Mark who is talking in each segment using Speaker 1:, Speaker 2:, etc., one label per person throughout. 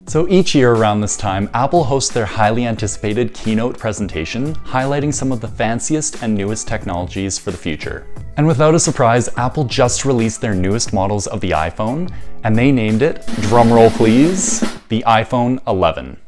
Speaker 1: So each year around this time, Apple hosts their highly anticipated keynote presentation, highlighting some of the fanciest and newest technologies for the future. And without a surprise, Apple just released their newest models of the iPhone, and they named it, drumroll please, the iPhone 11.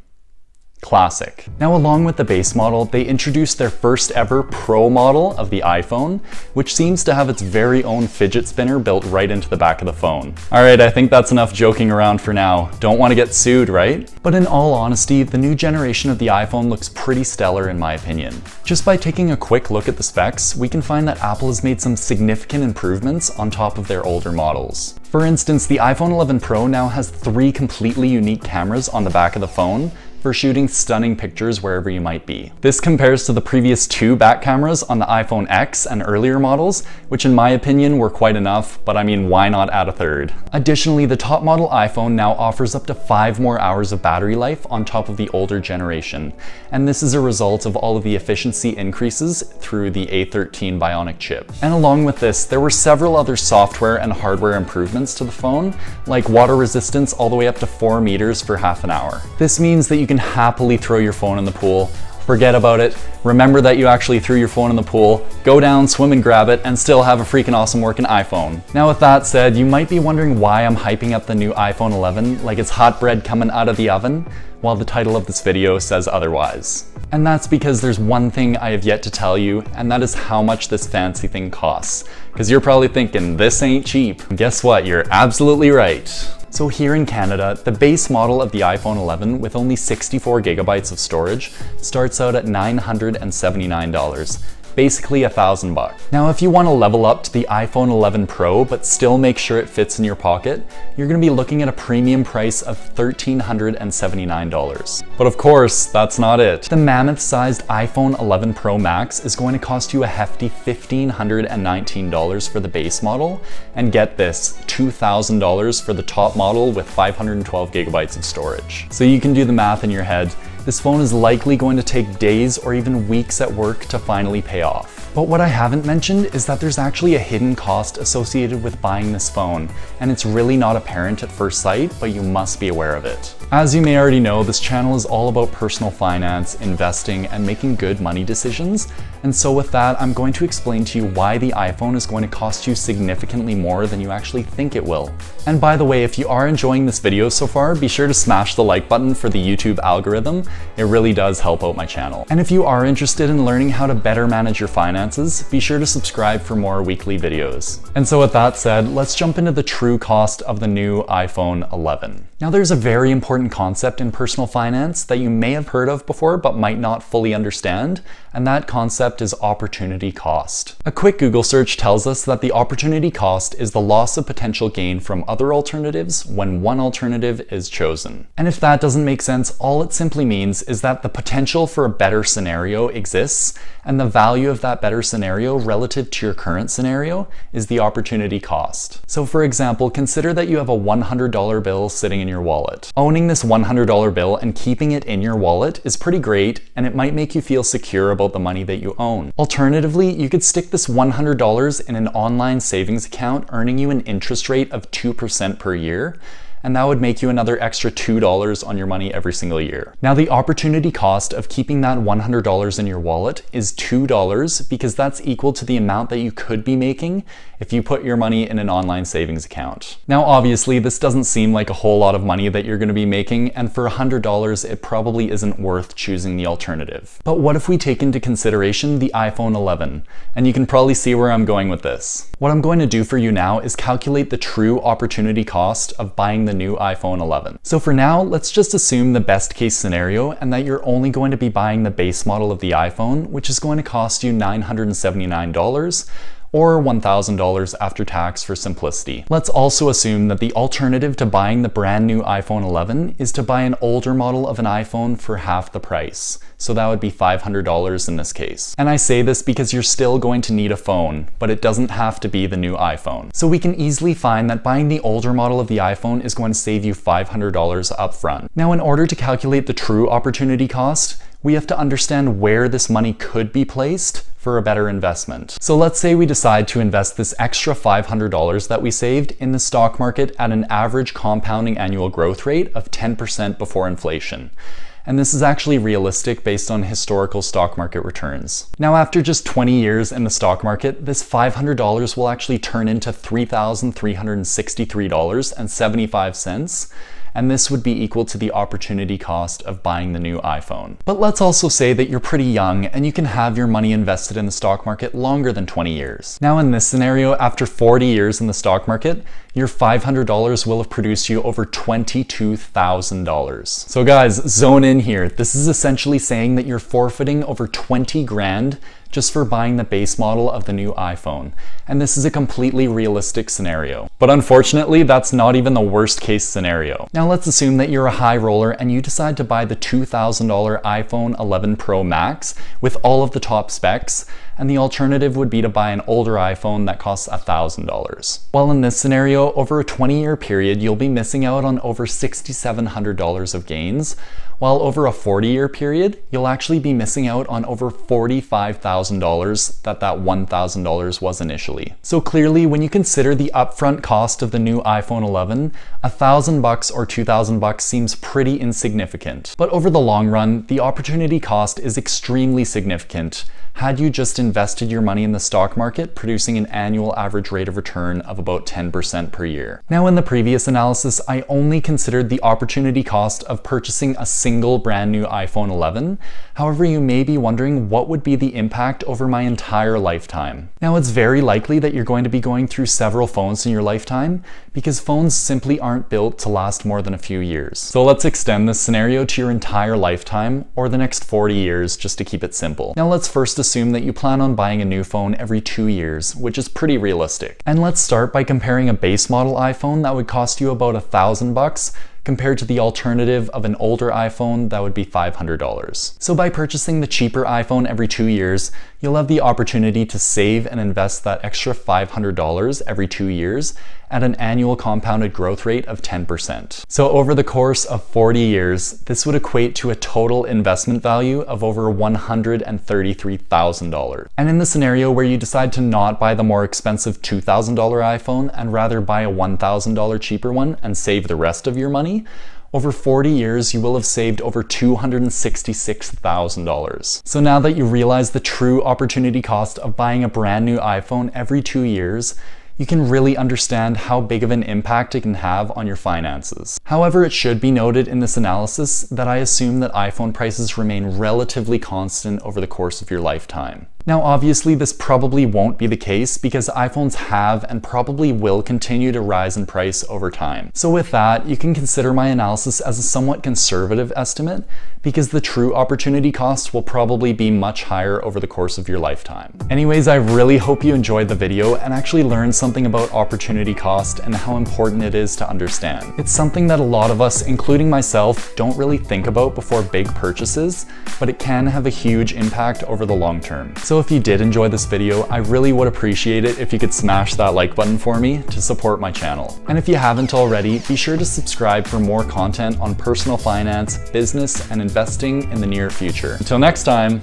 Speaker 1: Classic. Now, along with the base model, they introduced their first ever Pro model of the iPhone, which seems to have its very own fidget spinner built right into the back of the phone. Alright, I think that's enough joking around for now. Don't want to get sued, right? But in all honesty, the new generation of the iPhone looks pretty stellar in my opinion. Just by taking a quick look at the specs, we can find that Apple has made some significant improvements on top of their older models. For instance, the iPhone 11 Pro now has 3 completely unique cameras on the back of the phone, for shooting stunning pictures wherever you might be. This compares to the previous 2 back cameras on the iPhone X and earlier models, which in my opinion were quite enough, but I mean, why not add a 3rd? Additionally, the top model iPhone now offers up to 5 more hours of battery life on top of the older generation, and this is a result of all of the efficiency increases through the A13 Bionic chip. And along with this, there were several other software and hardware improvements to the phone, like water resistance all the way up to 4 meters for half an hour. This means that you can happily throw your phone in the pool, forget about it, remember that you actually threw your phone in the pool, go down, swim and grab it, and still have a freaking awesome working iPhone. Now with that said, you might be wondering why I'm hyping up the new iPhone 11 like it's hot bread coming out of the oven, while the title of this video says otherwise. And that's because there's one thing I have yet to tell you, and that is how much this fancy thing costs. Because you're probably thinking, this ain't cheap. And guess what? You're absolutely right. So here in Canada, the base model of the iPhone 11 with only 64 gigabytes of storage starts out at $979. Basically $1,000. Now, if you want to level up to the iPhone 11 Pro but still make sure it fits in your pocket, you're going to be looking at a premium price of $1,379. But of course, that's not it. The mammoth-sized iPhone 11 Pro Max is going to cost you a hefty $1,519 for the base model, and get this, $2,000 for the top model with 512 gigabytes of storage. So you can do the math in your head. This phone is likely going to take days or even weeks at work to finally pay off. But what I haven't mentioned is that there's actually a hidden cost associated with buying this phone, and it's really not apparent at first sight, but you must be aware of it. As you may already know, this channel is all about personal finance, investing, and making good money decisions. And so with that, I'm going to explain to you why the iPhone is going to cost you significantly more than you actually think it will. And by the way, if you are enjoying this video so far, be sure to smash the like button for the YouTube algorithm. It really does help out my channel. And if you are interested in learning how to better manage your finances, be sure to subscribe for more weekly videos. And so with that said, let's jump into the true cost of the new iPhone 11. Now, there's a very important concept in personal finance that you may have heard of before but might not fully understand, and that concept is opportunity cost. A quick Google search tells us that the opportunity cost is the loss of potential gain from other alternatives when one alternative is chosen. And if that doesn't make sense, all it simply means is that the potential for a better scenario exists, and the value of that better scenario relative to your current scenario is the opportunity cost. So for example, consider that you have a $100 bill sitting in your wallet. Owning this $100 bill and keeping it in your wallet is pretty great, and it might make you feel secure about the money that you own. Alternatively, you could stick this $100 in an online savings account, earning you an interest rate of 2% per year, and that would make you another extra $2 on your money every single year. Now, the opportunity cost of keeping that $100 in your wallet is $2, because that's equal to the amount that you could be making if you put your money in an online savings account. Now, obviously, this doesn't seem like a whole lot of money that you're going to be making, and for $100, it probably isn't worth choosing the alternative. But what if we take into consideration the iPhone 11? And you can probably see where I'm going with this. What I'm going to do for you now is calculate the true opportunity cost of buying the new iPhone 11. So for now, let's just assume the best case scenario and that you're only going to be buying the base model of the iPhone, which is going to cost you $979, or $1,000 after tax for simplicity. Let's also assume that the alternative to buying the brand new iPhone 11 is to buy an older model of an iPhone for half the price. So that would be $500 in this case. And I say this because you're still going to need a phone, but it doesn't have to be the new iPhone. So we can easily find that buying the older model of the iPhone is going to save you $500 up front. Now, in order to calculate the true opportunity cost, we have to understand where this money could be placed for a better investment. So let's say we decide to invest this extra $500 that we saved in the stock market at an average compounding annual growth rate of 10% before inflation. And this is actually realistic based on historical stock market returns. Now, after just 20 years in the stock market, this $500 will actually turn into $3,363.75, and this would be equal to the opportunity cost of buying the new iPhone. But let's also say that you're pretty young and you can have your money invested in the stock market longer than 20 years. Now, in this scenario, after 40 years in the stock market, your $500 will have produced you over $22,000. So guys, zone in here. This is essentially saying that you're forfeiting over 20 grand just for buying the base model of the new iPhone. And this is a completely realistic scenario. But unfortunately, that's not even the worst case scenario. Now let's assume that you're a high roller and you decide to buy the $2,000 iPhone 11 Pro Max with all of the top specs, and the alternative would be to buy an older iPhone that costs $1,000. Well, in this scenario, over a 20-year period, you'll be missing out on over $6,700 of gains, while over a 40-year period, you'll actually be missing out on over $45,000 that $1,000 was initially. So clearly, when you consider the upfront cost of the new iPhone 11, $1,000 or $2,000 seems pretty insignificant. But over the long run, the opportunity cost is extremely significant had you just invested your money in the stock market, producing an annual average rate of return of about 10% per year. Now, in the previous analysis, I only considered the opportunity cost of purchasing a single brand new iPhone 11. However, you may be wondering what would be the impact over my entire lifetime. Now, it's very likely that you're going to be going through several phones in your lifetime because phones simply aren't built to last more than a few years. So let's extend this scenario to your entire lifetime or the next 40 years just to keep it simple. Now, let's first assume that you plan on buying a new phone every 2 years, which is pretty realistic. And let's start by comparing a base model iPhone that would cost you about $1,000 compared to the alternative of an older iPhone that would be $500. So by purchasing the cheaper iPhone every 2 years, you'll have the opportunity to save and invest that extra $500 every 2 years at an annual compounded growth rate of 10%. So over the course of 40 years, this would equate to a total investment value of over $133,000. And in the scenario where you decide to not buy the more expensive $2,000 iPhone and rather buy a $1,000 cheaper one and save the rest of your money, over 40 years, you will have saved over $266,000. So now that you realize the true opportunity cost of buying a brand new iPhone every 2 years, you can really understand how big of an impact it can have on your finances. However, it should be noted in this analysis that I assume that iPhone prices remain relatively constant over the course of your lifetime. Now, obviously, this probably won't be the case because iPhones have and probably will continue to rise in price over time. So with that, you can consider my analysis as a somewhat conservative estimate because the true opportunity cost will probably be much higher over the course of your lifetime. Anyways, I really hope you enjoyed the video and actually learned something about opportunity cost and how important it is to understand. It's something that a lot of us, including myself, don't really think about before big purchases, but it can have a huge impact over the long term. So if you did enjoy this video, I really would appreciate it if you could smash that like button for me to support my channel. And if you haven't already, be sure to subscribe for more content on personal finance, business, and investing in the near future. Until next time.